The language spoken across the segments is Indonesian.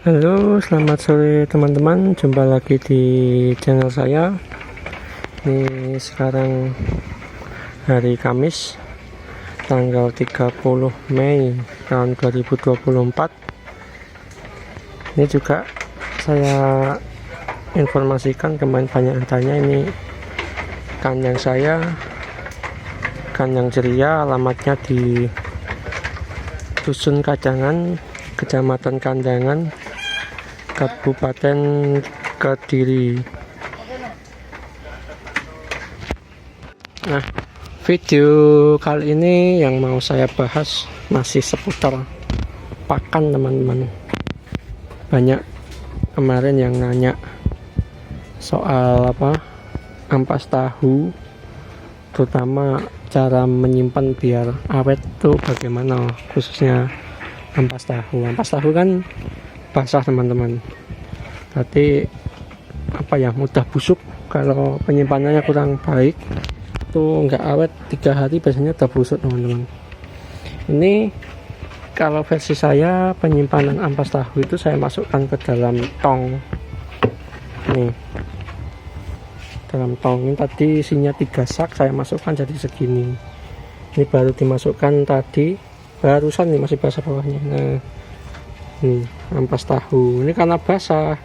Halo, selamat sore teman-teman. Jumpa lagi di channel saya. Ini sekarang hari Kamis, tanggal 30 Mei tahun 2024. Ini juga saya informasikan, kemarin banyak yang tanya, ini kandang saya, kandang ceria, alamatnya di Dusun Kadangan, Kecamatan Kandangan, Kabupaten Kediri. Nah, video kali ini yang mau saya bahas masih seputar pakan, teman-teman. Banyak kemarin yang nanya soal ampas tahu, terutama cara menyimpan biar awet tuh bagaimana, khususnya ampas tahu. Ampas tahu kan basah, teman-teman. Tapi mudah busuk kalau penyimpanannya kurang baik, tuh nggak awet, 3 hari biasanya udah busuk, teman-teman. Ini kalau versi saya, penyimpanan ampas tahu itu saya masukkan ke dalam tong. Nih, dalam tong ini tadi isinya 3 sak, saya masukkan jadi segini. Ini baru dimasukkan tadi, barusan nih, masih basah bawahnya. Nah, nih ampas tahu ini karena basah,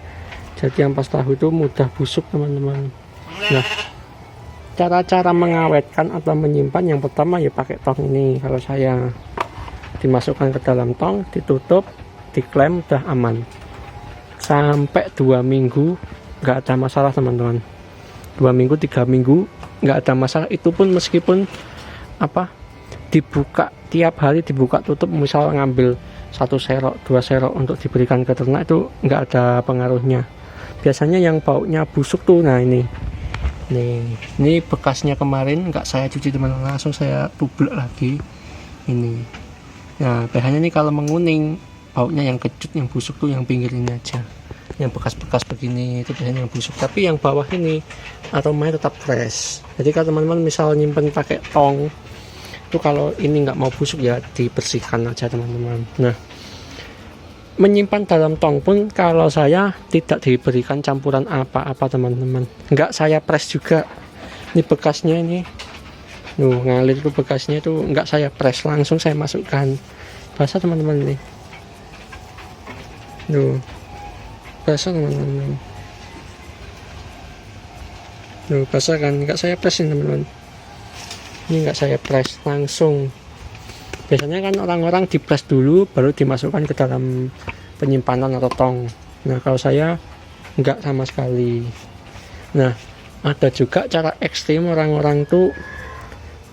jadi ampas tahu itu mudah busuk, teman-teman. Nah, cara-cara mengawetkan atau menyimpan, yang pertama ya pakai tong ini. Kalau saya, dimasukkan ke dalam tong, ditutup, diklem, udah aman sampai 2 minggu nggak ada masalah, teman-teman. 2 minggu, 3 minggu nggak ada masalah. Itu pun meskipun dibuka tiap hari, dibuka tutup, misal ngambil 1 serok 2 serok untuk diberikan ke ternak, itu nggak ada pengaruhnya. Biasanya yang baunya busuk tuh, nah ini bekasnya kemarin nggak saya cuci, teman-teman, langsung saya tublek lagi ini. Nah, biasanya nih kalau menguning, baunya yang kecut, yang busuk tuh yang pinggir ini aja, yang bekas-bekas begini itu biasanya yang busuk. Tapi yang bawah ini aromanya tetap fresh. Jadi kalau teman-teman misal nyimpen pakai tong itu, kalau ini nggak mau busuk ya dibersihkan aja, teman-teman. Nah, menyimpan dalam tong pun kalau saya tidak diberikan campuran apa-apa, teman-teman. Nggak saya press juga. Ini bekasnya ini, ngalir itu bekasnya itu nggak saya press, langsung saya masukkan. Basah, teman-teman, nih. Basah, teman-teman. Basah kan, nggak saya press ini, teman-teman. Ini nggak saya press, langsung. Biasanya kan orang-orang di press dulu baru dimasukkan ke dalam penyimpanan atau tong. Nah, kalau saya nggak sama sekali. Nah, ada juga cara ekstrim, orang-orang tuh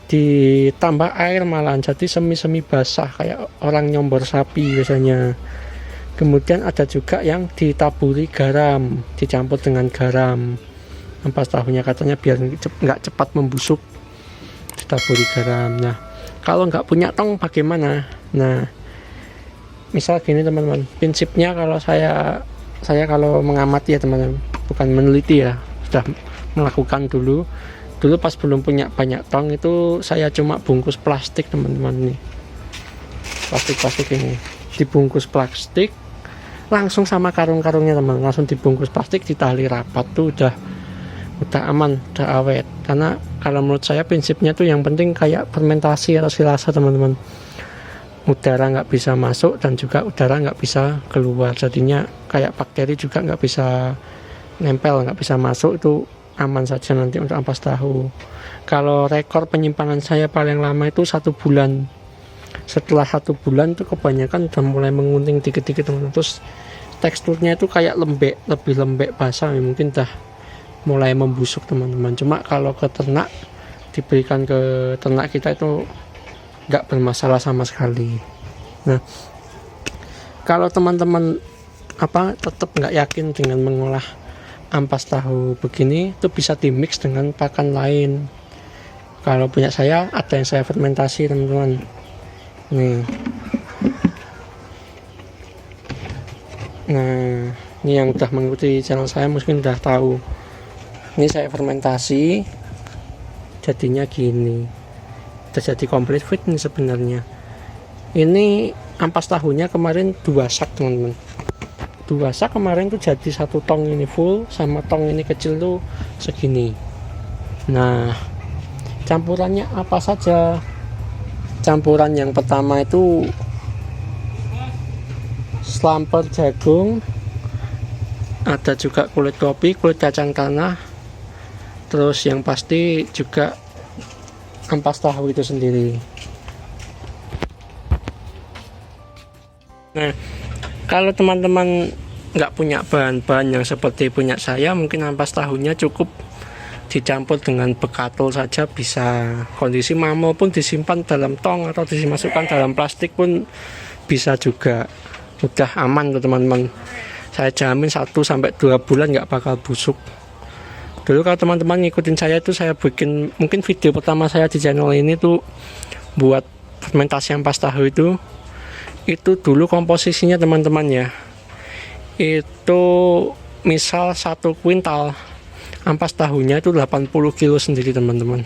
ditambah air malahan, jadi semi-semi basah kayak orang nyombor sapi biasanya. Kemudian ada juga yang ditaburi garam, dicampur dengan garam ampas tahunya, katanya biar nggak cepat membusuk, ditaburi garam. Nah, kalau nggak punya tong bagaimana? Nah, misal gini, teman-teman, prinsipnya kalau saya kalau mengamati ya, teman-teman, bukan meneliti ya, sudah melakukan dulu pas belum punya banyak tong itu, saya cuma bungkus plastik, teman-teman. Nih, plastik ini dibungkus plastik, langsung sama karung-karungnya, teman, langsung dibungkus plastik, ditali rapat, tuh udah aman, udah awet. Karena kalau menurut saya prinsipnya tuh yang penting kayak fermentasi atau silase, teman-teman, udara nggak bisa masuk dan juga udara nggak bisa keluar, jadinya kayak bakteri juga nggak bisa nempel, nggak bisa masuk, itu aman saja nanti untuk ampas tahu. Kalau rekor penyimpanan saya paling lama itu 1 bulan. Setelah 1 bulan itu kebanyakan udah mulai mengunting dikit-dikit, teman-teman. Terus teksturnya itu kayak lembek, lebih lembek, basah, mungkin udah mulai membusuk, teman-teman. Cuma kalau ke ternak, diberikan ke ternak kita itu nggak bermasalah sama sekali. Nah, kalau teman-teman tetap nggak yakin dengan mengolah ampas tahu begini, itu bisa dimix dengan pakan lain. Kalau punya saya ada yang saya fermentasi, teman-teman. Nih. Nah, ini yang udah mengikuti channel saya mungkin udah tahu. Ini saya fermentasi, jadinya gini. Terjadi complete fit nih sebenarnya. Ini ampas tahunya kemarin 2 sak, teman-teman. dewasa kemarin tuh jadi 1 tong ini full, sama tong ini kecil tuh segini. Nah, campurannya apa saja? Campuran yang pertama itu slamper jagung, ada juga kulit kopi, kulit kacang tanah, terus yang pasti juga ampas tahu itu sendiri. Nah, kalau teman-teman nggak punya bahan-bahan yang seperti punya saya, mungkin ampas tahunya cukup dicampur dengan bekatul saja bisa. Kondisi mamul pun disimpan dalam tong atau dimasukkan dalam plastik pun bisa juga. Udah aman tuh teman-teman. Saya jamin 1-2 bulan nggak bakal busuk. Dulu kalau teman-teman ngikutin saya itu, saya bikin mungkin video pertama saya di channel ini tuh buat fermentasi ampas tahu itu dulu komposisinya teman-teman ya. Itu misal 1 kuintal ampas tahunya itu 80 kilo sendiri teman-teman.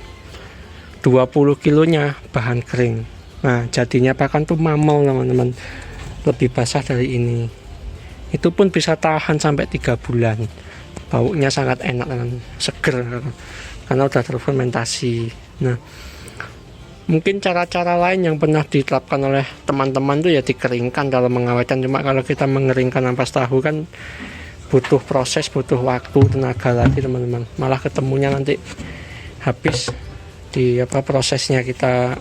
20 kilonya bahan kering. Nah, jadinya pakan tuh mamel teman-teman. Lebih basah dari ini. Itu pun bisa tahan sampai 3 bulan. Baunya sangat enak dan seger karena udah terfermentasi. Nah, mungkin cara-cara lain yang pernah diterapkan oleh teman-teman tuh ya dikeringkan dalam mengawetkan. Cuma kalau kita mengeringkan ampas tahu kan butuh proses, butuh waktu, tenaga lagi teman-teman. Malah ketemunya nanti habis di prosesnya kita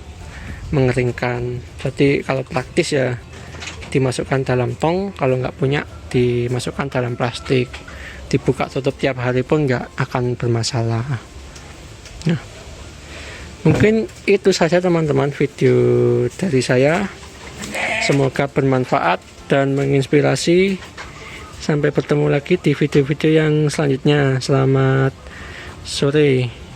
mengeringkan. Jadi kalau praktis ya dimasukkan dalam tong, kalau nggak punya dimasukkan dalam plastik, dibuka tutup tiap hari pun nggak akan bermasalah. Nah, mungkin itu saja teman-teman video dari saya. Semoga bermanfaat dan menginspirasi. Sampai bertemu lagi di video-video yang selanjutnya. Selamat sore.